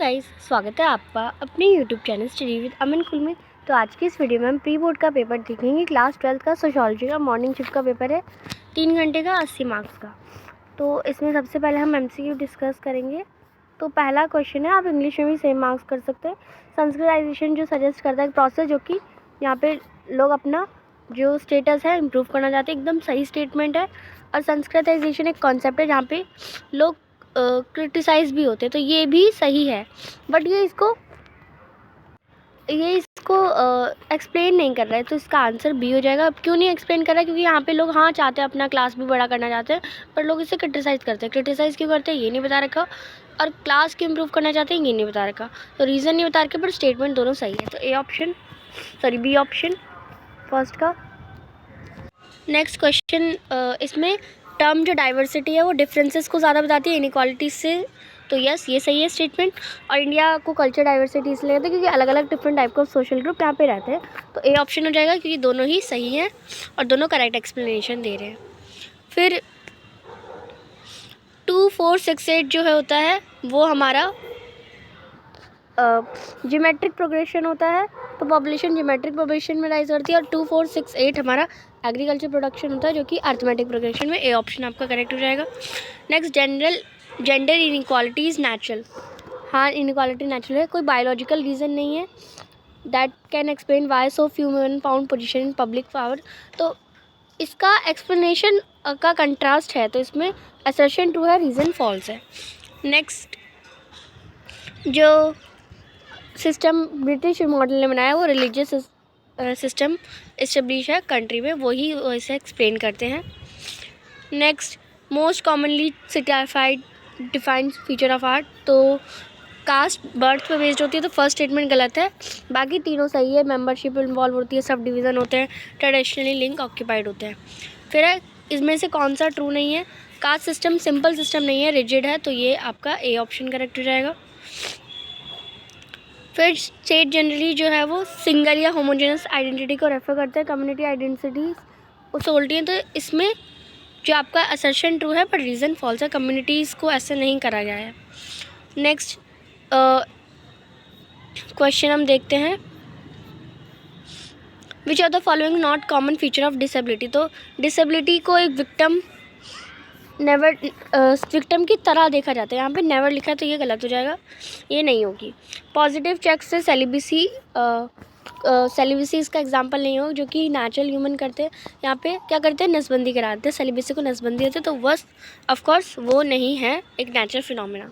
Guys, स्वागत है आपका अपने यूट्यूब चैनल स्टडी विद अमन कुल में। तो आज की इस वीडियो में हम प्री बोर्ड का पेपर देखेंगे। क्लास 12 का सोशियोलॉजी का मॉर्निंग शिफ्ट का पेपर है, 3 घंटे का 80 मार्क्स का। तो इसमें सबसे पहले हम एमसीक्यू डिस्कस करेंगे। तो पहला क्वेश्चन है, आप इंग्लिश में भी सेम मार्क्स कर सकते हैं। संस्कृताइजेशन जो सजेस्ट करता है प्रोसेस, जो कि यहाँ पे लोग अपना जो स्टेटस है इम्प्रूव करना चाहते हैं, एकदम सही स्टेटमेंट है। और संस्कृताइजेशन एक कॉन्सेप्ट है जहाँ पे लोग क्रिटिसाइज भी होते हैं, तो ये भी सही है। बट ये इसको एक्सप्लेन नहीं कर रहा है, तो इसका आंसर बी हो जाएगा। अब क्यों नहीं एक्सप्लेन कर रहा है? क्योंकि यहाँ पे लोग चाहते हैं अपना क्लास भी बड़ा करना चाहते हैं, पर लोग इसे क्रिटिसाइज़ करते हैं। क्रिटिसाइज़ क्यों करते हैं ये नहीं बता रखा, और क्लास क्यों इम्प्रूव करना चाहते हैं ये नहीं बता रखा। तो रीज़न नहीं बता रखे, पर स्टेटमेंट दोनों सही है। तो बी ऑप्शन फर्स्ट का। नेक्स्ट क्वेश्चन, इसमें टर्म जो डाइवर्सिटी है वो डिफरेंसेस को ज़्यादा बताती है इनइक्वालिटीज़ से। तो यस, ये सही है स्टेटमेंट। और इंडिया को कल्चर डाइवर्सिटी इसलिए कहते हैं क्योंकि अलग अलग डिफरेंट टाइप का सोशल ग्रुप यहाँ पे रहते हैं। तो ए ऑप्शन हो जाएगा, क्योंकि दोनों ही सही हैं और दोनों करेक्ट एक्सप्लेनेशन दे रहे हैं। फिर 2, 4, 6, 8 जो है होता है वो हमारा ज्योमेट्रिक प्रोग्रेशन होता है। तो पॉपुलेशन ज्योमेट्रिक प्रोग्रेशन में राइज करती है। और 2, 4, 6, 8 हमारा एग्रीकल्चर प्रोडक्शन होता है, जो कि अर्थमेटिक प्रोग्रेशन में। ए ऑप्शन आपका करेक्ट हो जाएगा। Next, gender inequality is natural. हाँ, इनइक्वालिटी नेचुरल है, कोई बायोलॉजिकल रीज़न नहीं है। That can explain why so few women found position in public power. तो इसका एक्सप्लेनेशन का कंट्रास्ट है, तो इसमें असर्शन ट्रू है, रीज़न फॉल्स है। नेक्स्ट, जो सिस्टम ब्रिटिश मॉडल ने बनाया वो रिलीजियस सिस्टम इस्टेब्लिश है कंट्री में, वही वैसे एक्सप्लेन करते हैं। Next, most commonly citified defined feature of art. तो कास्ट बर्थ पे बेस्ड होती है, तो फर्स्ट स्टेटमेंट गलत है, बाकी तीनों सही है। मेंबरशिप इन्वॉल्व होती है, सब डिवीज़न होते हैं, ट्रेडिशनली लिंक ऑक्यूपाइड होते हैं। फिर है, इसमें से कौन सा ट्रू नहीं है? कास्ट सिस्टम सिंपल सिस्टम नहीं है, रिजिड है, तो ये आपका ए ऑप्शन करेक्ट हो जाएगा। फिर स्टेट जनरली जो है वो सिंगल या होमोजेनस आइडेंटिटी को रेफर करते हैं, कम्युनिटी आइडेंटिटीज उससे उल्टी है। तो इसमें जो आपका असर्शन ट्रू है, पर रीज़न फॉल्स है, कम्युनिटीज़ को ऐसे नहीं करा गया है। नेक्स्ट क्वेश्चन हम देखते हैं, which are the following not common feature of disability. तो डिसेबिलिटी को एक विक्टिम की तरह देखा जाता है, यहाँ पे नेवर लिखा है, तो ये गलत हो जाएगा, ये नहीं होगी। पॉजिटिव चेक से सेलिबसी इसका एग्जांपल नहीं हो, जो कि नेचुरल ह्यूमन करते हैं। यहाँ पे क्या करते हैं, नसबंदी करा देते हैं, सेलिबसी को नसबंदी होती है, तो बस ऑफकोर्स वो नहीं है एक नेचुरल फिनोमेना।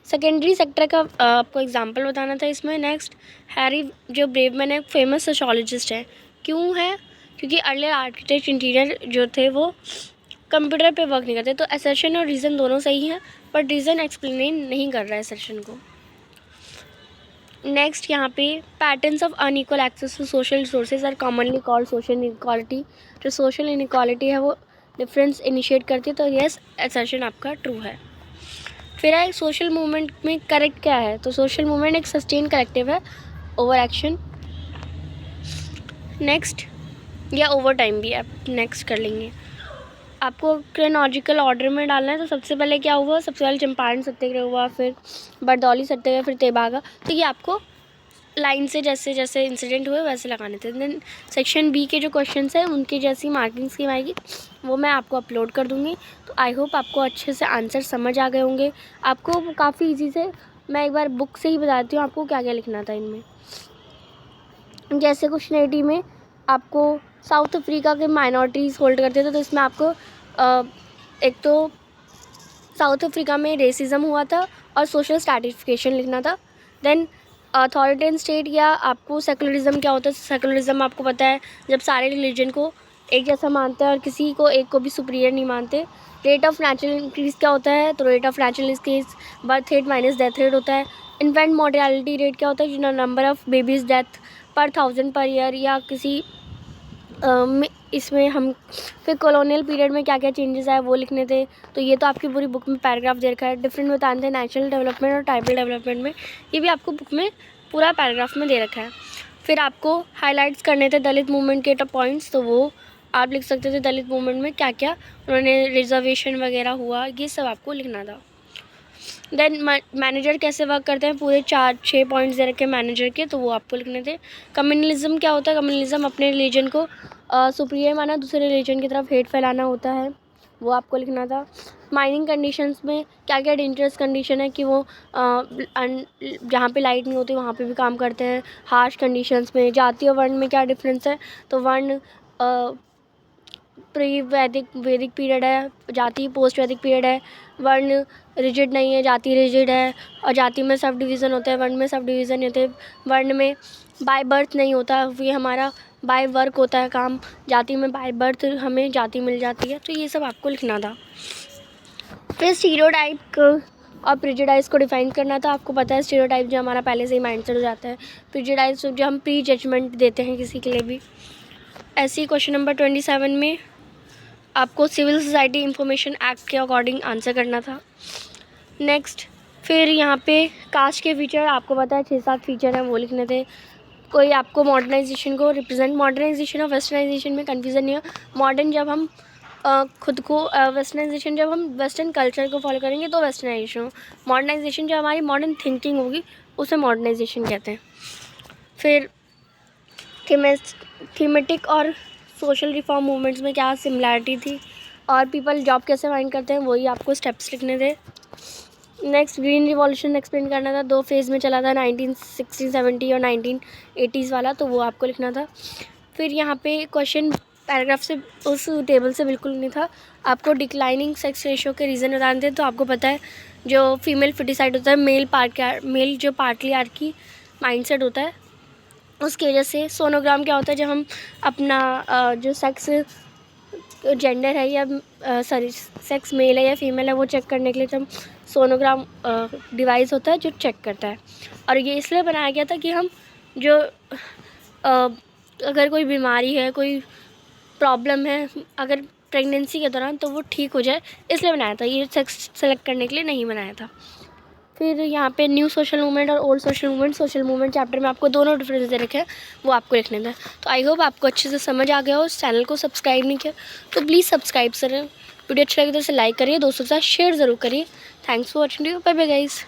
सेकेंडरी सेक्टर का आपको एग्जांपल बताना था इसमें। नेक्स्ट, हैरी जो ब्रेवमैन है, फेमस सोशियोलॉजिस्ट है। क्यों है? क्योंकि अर्लियर आर्किटेक्ट इंटीरियर जो थे वो कंप्यूटर पे वर्क नहीं करते। तो असर्शन और रीज़न दोनों सही हैं, बट रीज़न एक्सप्लेन नहीं कर रहा है असर्शन को। नेक्स्ट, यहाँ पे patterns of unequal access to social resources are commonly called social inequality. जो सोशल इनइक्वालिटी है वो डिफरेंस इनिशिएट करती है, तो यस, असर्शन आपका ट्रू है। फिर है, सोशल मूवमेंट में करेक्ट क्या है? तो सोशल मूवमेंट एक सस्टेन कलेक्टिव है, ओवर एक्शन। नेक्स्ट, या ओवर टाइम भी आप नेक्स्ट कर लेंगे। आपको क्रोनोलॉजिकल ऑर्डर में डालना है, तो सबसे पहले क्या हुआ? सबसे पहले चंपारण सत्याग्रह हुआ, फिर बरदौली सत्याग्रह, फिर तेबागा। तो ये आपको लाइन से जैसे जैसे इंसिडेंट हुए वैसे लगाने थे। देन सेक्शन बी के जो क्वेश्चंस हैं उनकी जैसी मार्किंग स्कीम आएगी वो मैं आपको अपलोड कर दूँगी। तो आई होप आपको अच्छे से आंसर समझ आ गए होंगे। आपको काफ़ी ईजी से मैं एक बार बुक से ही बताती हूँ आपको क्या क्या लिखना था इनमें। जैसे क्वेश्चन 80 में आपको साउथ अफ्रीका के माइनॉरिटीज़ होल्ड करते थे, तो इसमें आपको एक तो साउथ अफ्रीका में रेसिज्म हुआ था और सोशल स्ट्रैटिफिकेशन लिखना था। देन अथॉरिटेरियन स्टेट या आपको सेकुलरिज्म क्या होता है? सेकुलरिज्म आपको पता है, जब सारे रिलीजन को एक जैसा मानते हैं और किसी को एक को भी सुपीरियर नहीं मानते। रेट ऑफ नेचुरल इंक्रीज़ क्या होता है? तो rate of natural increase birth rate minus death rate होता है। इन्फेंट मोर्टेलिटी रेट क्या होता है? जो नंबर ऑफ़ बेबीज़ डेथ पर 1000 पर ईयर, या किसी इसमें हम फिर कॉलोनियल पीरियड में क्या क्या चेंजेस आए वो लिखने थे। तो ये तो आपकी पूरी बुक में पैराग्राफ दे रखा है। डिफरेंट बताने थे नेशनल डेवलपमेंट और ट्राइबल डेवलपमेंट में, ये भी आपको बुक में पूरा पैराग्राफ में दे रखा है। फिर आपको हाइलाइट्स करने थे दलित मूवमेंट के पॉइंट्स, तो वो आप लिख सकते थे। दलित मूवमेंट में क्या क्या उन्होंने रिजर्वेशन वगैरह हुआ, ये सब आपको लिखना था। देन मैनेजर कैसे वर्क करते हैं, पूरे 4-6 पॉइंट्स दे रखे मैनेजर के, तो वो आपको लिखने थे। कम्युनलिज्म क्या होता है, कम्युनलिज्म अपने रिलीजन को सुपीरियर माना, दूसरे रिलीजन की तरफ हेट फैलाना होता है, वो आपको लिखना था। माइनिंग कंडीशंस में क्या क्या डेंजरस कंडीशन है कि वो जहाँ पे लाइट नहीं होती वहाँ पे भी काम करते हैं। हार्श कंडीशंस में जाति और वर्ण में क्या डिफरेंस है, तो वर्ण प्री वैदिक पीरियड है, जाति पोस्ट वैदिक पीरियड है। वर्ण रिजिड नहीं है, जाति रिजिड है, और जाति में सब डिवीज़न होते हैं, वर्ण में सब डिवीज़न होते हैं। वर्ण में बाय बर्थ नहीं होता, ये हमारा बाय वर्क होता है काम। जाति में बाय बर्थ हमें जाति मिल जाती है। तो ये सब आपको लिखना था। फिर स्टीरियोटाइप और प्रिजुडाइज को डिफाइन करना था। आपको पता है स्टीरियोटाइप जो हमारा पहले से ही माइंडसेट हो जाता है, प्रिजुडाइज जो हम प्री जजमेंट देते हैं किसी के लिए भी। ऐसे ही क्वेश्चन नंबर 27 में आपको सिविल सोसाइटी इंफॉर्मेशन एक्ट के अकॉर्डिंग आंसर करना था। नेक्स्ट फिर यहाँ पे कास्ट के फीचर, आपको पता है 6-7 फीचर हैं, वो लिखने थे। कोई आपको मॉडर्नाइजेशन को रिप्रेजेंट, मॉडर्नाइजेशन और वेस्टर्नाइजेशन में कन्फ्यूज़न नहीं है। मॉडर्न जब हम खुद को, वेस्टर्नाइजेशन जब हम वेस्टर्न कल्चर को फॉलो करेंगे तो वेस्टर्नाइजेशन हो। मॉडर्नाइजेशन जो हमारी मॉडर्न थिंकिंग होगी उसे मॉडर्नाइजेशन कहते हैं। फिर थीमेटिक और सोशल रिफॉर्म मूवमेंट्स में क्या सिमिलैरिटी थी, और पीपल जॉब कैसे फाइंड करते हैं, वही आपको स्टेप्स लिखने थे। नेक्स्ट ग्रीन रिवॉल्यूशन एक्सप्लेन करना था, 2 फेज़ में चला था, 1960, 70 और 1980s वाला, तो वो आपको लिखना था। फिर यहाँ पे क्वेश्चन पैराग्राफ से उस टेबल से बिल्कुल नहीं था, आपको डिक्लाइनिंग सेक्स रेशो के रीज़न बताने थे। तो आपको पता है जो फीमेल फिटिसाइड होता है, मेल जो पार्टली आर्की माइंडसेट होता है, उसकी वजह से। सोनोग्राम क्या होता है, जब हम अपना जो सेक्स जेंडर है या सेक्स मेल है या फीमेल है वो चेक करने के लिए जब सोनोग्राम डिवाइस होता है जो चेक करता है। और ये इसलिए बनाया गया था कि हम जो अगर कोई बीमारी है, कोई प्रॉब्लम है अगर प्रेगनेंसी के दौरान, तो वो ठीक हो जाए, इसलिए बनाया था। ये सेक्स सेलेक्ट करने के लिए नहीं बनाया था। फिर यहाँ पे न्यू सोशल मूवमेंट और ओल्ड सोशल मूवमेंट चैप्टर में आपको दोनों डिफरेंस दे रखे हैं, वो आपको लिखने थे। तो आई होप आपको अच्छे से समझ आ गया हो। इस चैनल को सब्सक्राइब नहीं किया तो प्लीज़ सब्सक्राइब करें। वीडियो अच्छा लगे तो इसे लाइक करिए, दोस्तों के साथ शेयर ज़रूर करिए। Thanks for watching, bye bye guys.